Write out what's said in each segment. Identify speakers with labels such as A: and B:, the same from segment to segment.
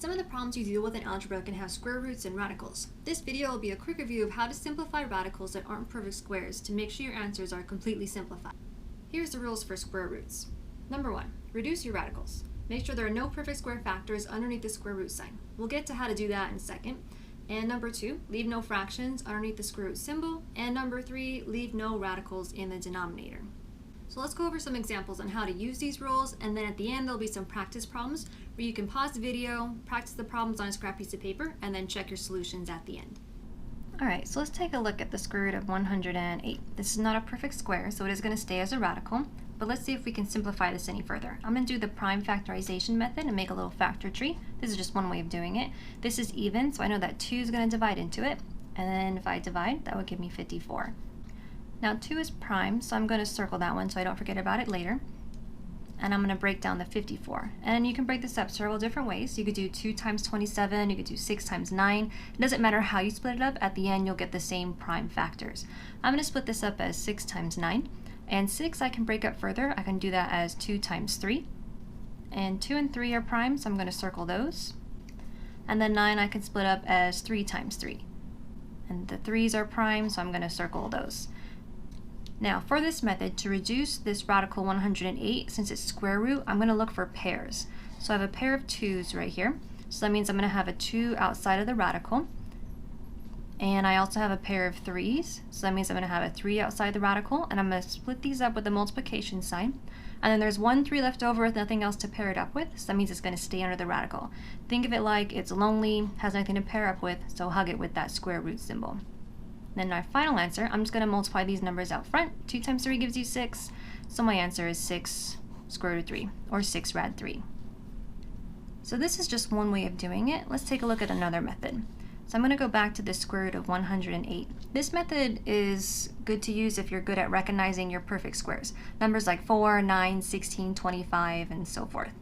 A: Some of the problems you deal with in algebra can have square roots and radicals. This video will be a quick review of how to simplify radicals that aren't perfect squares to make sure your answers are completely simplified. Here's the rules for square roots. Number 1, reduce your radicals. Make sure there are no perfect square factors underneath the square root sign. We'll get to how to do that in a second. And number 2, leave no fractions underneath the square root symbol. And number 3, leave no radicals in the denominator. So let's go over some examples on how to use these rules, and then at the end there'll be some practice problems where you can pause the video, practice the problems on a scrap piece of paper, and then check your solutions at the end. Alright, so let's take a look at the square root of 108. This is not a perfect square, so it is going to stay as a radical, but let's see if we can simplify this any further. I'm going to do the prime factorization method and make a little factor tree. This is just one way of doing it. This is even, so I know that 2 is going to divide into it, and then if I divide, that would give me 54. Now 2 is prime, so I'm going to circle that one so I don't forget about it later. And I'm going to break down the 54. And you can break this up several different ways. You could do 2 times 27, you could do 6 times 9. It doesn't matter how you split it up, at the end you'll get the same prime factors. I'm going to split this up as 6 times 9. And 6 I can break up further. I can do that as 2 times 3. And 2 and 3 are prime, so I'm going to circle those. And then 9 I can split up as 3 times 3. And the 3's are prime, so I'm going to circle those. Now, for this method, to reduce this radical 108, since it's square root, I'm going to look for pairs. So I have a pair of 2's right here. So that means I'm going to have a 2 outside of the radical. And I also have a pair of 3's. So that means I'm going to have a 3 outside the radical. And I'm going to split these up with the multiplication sign. And then there's 1 3 left over with nothing else to pair it up with. So that means it's going to stay under the radical. Think of it like it's lonely, has nothing to pair up with, so hug it with that square root symbol. Then our final answer, I'm just going to multiply these numbers out front. 2 times 3 gives you 6. So my answer is 6 square root of 3, or 6 rad 3. So this is just one way of doing it. Let's take a look at another method. So I'm going to go back to the square root of 108. This method is good to use if you're good at recognizing your perfect squares. Numbers like 4, 9, 16, 25, and so forth.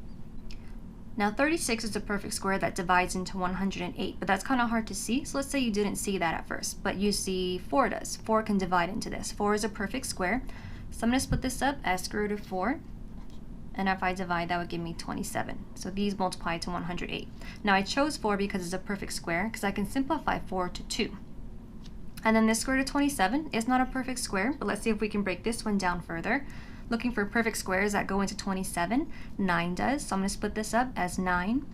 A: Now 36 is a perfect square that divides into 108, but that's kind of hard to see. So let's say you didn't see that at first, but you see 4 does. 4 can divide into this. 4 is a perfect square. So I'm going to split this up as square root of 4. And if I divide, that would give me 27. So these multiply to 108. Now I chose 4 because it's a perfect square, because I can simplify 4 to 2. And then this square root of 27 is not a perfect square, but let's see if we can break this one down further. Looking for perfect squares that go into 27, 9 does, so I'm going to split this up as 9.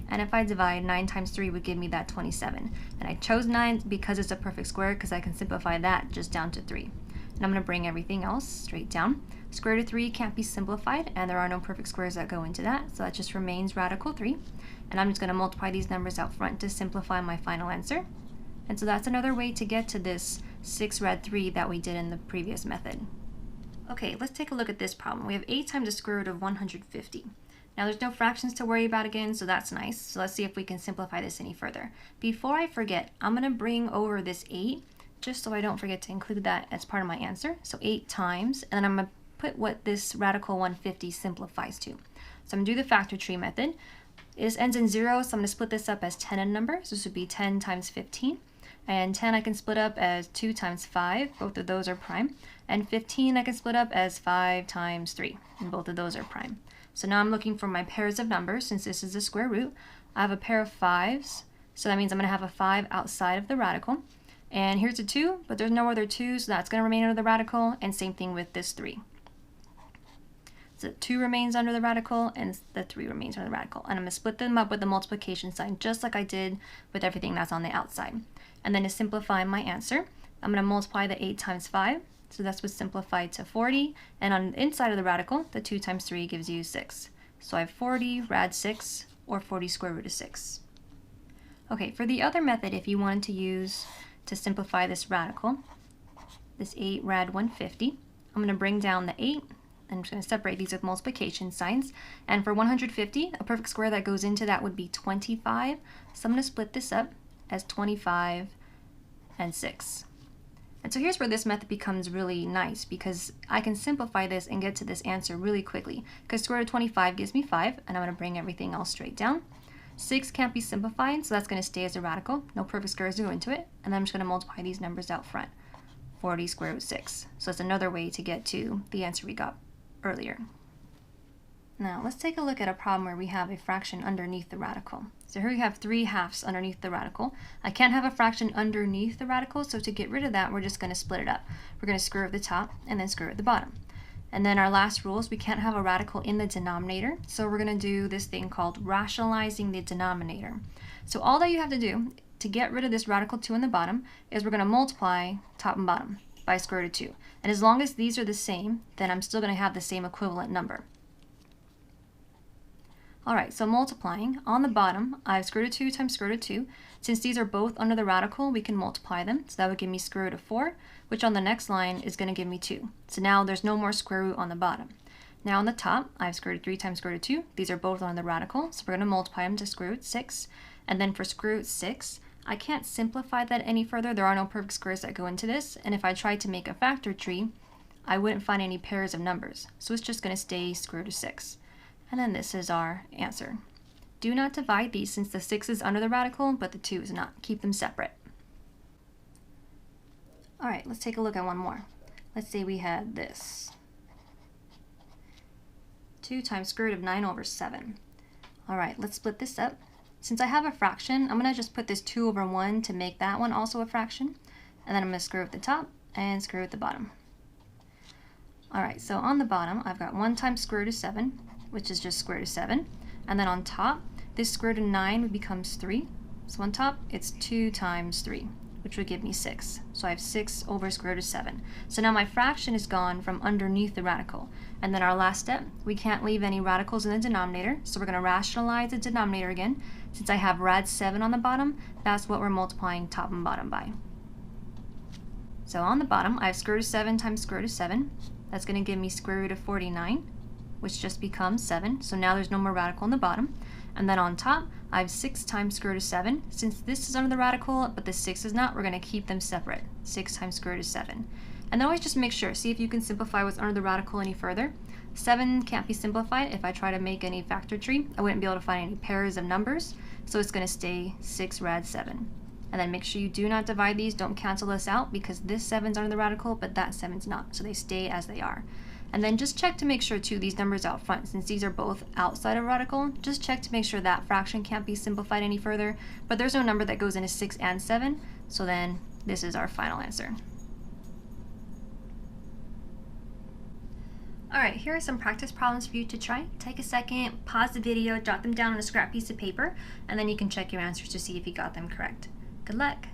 A: And if I divide, 9 times 3 would give me that 27. And I chose 9 because it's a perfect square, because I can simplify that just down to 3. And I'm going to bring everything else straight down. Square root of 3 can't be simplified, and there are no perfect squares that go into that, so that just remains radical 3. And I'm just going to multiply these numbers out front to simplify my final answer. And so that's another way to get to this 6 rad 3 that we did in the previous method. Okay, let's take a look at this problem. We have 8 times the square root of 150. Now there's no fractions to worry about again, so that's nice. So let's see if we can simplify this any further. Before I forget, I'm going to bring over this 8, just so I don't forget to include that as part of my answer. So 8 times, and then I'm going to put what this radical 150 simplifies to. So I'm going to do the factor tree method. This ends in 0, so I'm going to split this up as 10 in number. So this would be 10 times 15. And 10 I can split up as 2 times 5, both of those are prime. And 15 I can split up as 5 times 3, and both of those are prime. So now I'm looking for my pairs of numbers, since this is the square root. I have a pair of 5's, so that means I'm going to have a 5 outside of the radical. And here's a 2, but there's no other 2, so that's going to remain under the radical, and same thing with this 3. So 2 remains under the radical, and the 3 remains under the radical. And I'm going to split them up with the multiplication sign, just like I did with everything that's on the outside. And then to simplify my answer, I'm going to multiply the 8 times 5, so that's what's simplified to 40. And on the inside of the radical, the 2 times 3 gives you 6. So I have 40 rad 6, or 40 square root of 6. Okay, for the other method, if you wanted to use to simplify this radical, this 8 rad 150, I'm going to bring down the 8. I'm just going to separate these with multiplication signs. And for 150, a perfect square that goes into that would be 25. So I'm going to split this up as 25 and 6. And so here's where this method becomes really nice, because I can simplify this and get to this answer really quickly. Because square root of 25 gives me 5, and I'm going to bring everything else straight down. 6 can't be simplified, so that's going to stay as a radical. No perfect squares to go into it. And then I'm just going to multiply these numbers out front. 40 square root of 6. So it's another way to get to the answer we got earlier. Now let's take a look at a problem where we have a fraction underneath the radical. So here we have 3/2 underneath the radical. I can't have a fraction underneath the radical, so to get rid of that, we're just going to split it up. We're going to square root the top and then square root the bottom. And then our last rule is we can't have a radical in the denominator, so we're going to do this thing called rationalizing the denominator. So all that you have to do to get rid of this radical 2 in the bottom is we're going to multiply top and bottom by square root of 2. And as long as these are the same, then I'm still going to have the same equivalent number. Alright, so multiplying, on the bottom, I have square root of 2 times square root of 2. Since these are both under the radical, we can multiply them. So that would give me square root of 4, which on the next line is going to give me 2. So now there's no more square root on the bottom. Now on the top, I have square root of 3 times square root of 2. These are both under the radical, so we're going to multiply them to square root 6. And then for square root 6, I can't simplify that any further. There are no perfect squares that go into this. And if I tried to make a factor tree, I wouldn't find any pairs of numbers. So it's just going to stay square root of 6. And then this is our answer. Do not divide these since the 6 is under the radical, but the 2 is not. Keep them separate. Alright, let's take a look at one more. Let's say we had this. 2 times square root of 9 over 7. Alright, let's split this up. Since I have a fraction, I'm going to just put this 2 over 1 to make that one also a fraction. And then I'm going to square root the top and square root the bottom. Alright, so on the bottom, I've got 1 times square root of 7, which is just square root of 7. And then on top, this square root of 9 becomes 3. So on top, it's 2 times 3, which would give me 6. So I have 6 over square root of 7. So now my fraction is gone from underneath the radical. And then our last step, we can't leave any radicals in the denominator, so we're going to rationalize the denominator again. Since I have rad 7 on the bottom, that's what we're multiplying top and bottom by. So on the bottom, I have square root of 7 times square root of 7. That's going to give me square root of 49. Which just becomes 7. So now there's no more radical in the bottom. And then on top, I have 6 times square root of 7. Since this is under the radical, but the 6 is not, we're going to keep them separate. 6 times square root of 7. And then always just make sure, see if you can simplify what's under the radical any further. 7 can't be simplified. If I try to make any factor tree, I wouldn't be able to find any pairs of numbers. So it's going to stay 6 rad 7. And then make sure you do not divide these. Don't cancel this out because this 7's under the radical, but that 7's not. So they stay as they are. And then just check to make sure too, these numbers out front, since these are both outside of radical, just check to make sure that fraction can't be simplified any further, but there's no number that goes into 6 and 7, so then this is our final answer. Alright, here are some practice problems for you to try. Take a second, pause the video, jot them down on a scrap piece of paper, and then you can check your answers to see if you got them correct. Good luck!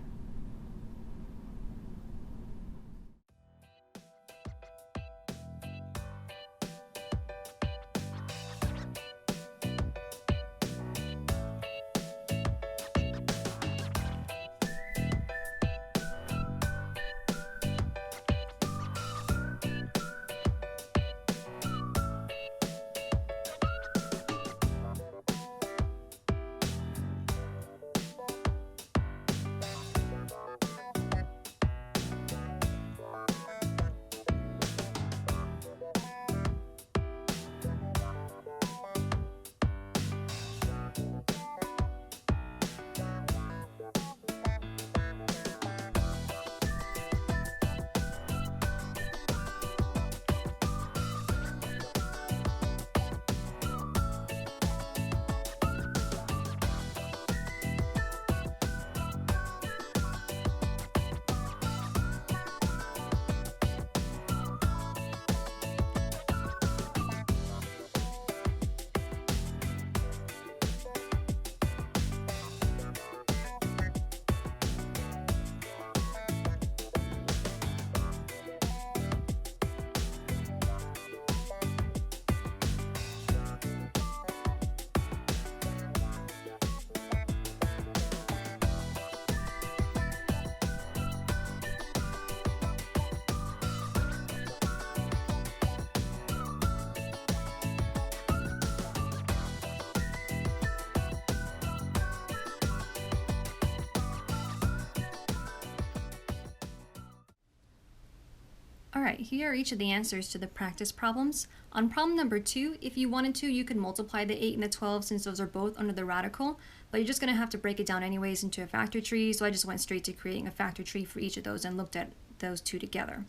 A: Alright, here are each of the answers to the practice problems. On problem number 2, if you wanted to, you could multiply the 8 and the 12 since those are both under the radical, but you're just going to have to break it down anyways into a factor tree, so I just went straight to creating a factor tree for each of those and looked at those two together.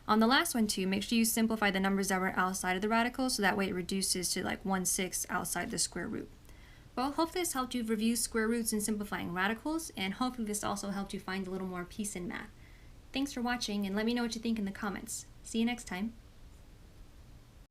A: On the last one too, make sure you simplify the numbers that were outside of the radical, so that way it reduces to like 1/6 outside the square root. Well, hopefully this helped you review square roots and simplifying radicals, and hopefully this also helped you find a little more peace in math. Thanks for watching, and let me know what you think in the comments. See you next time.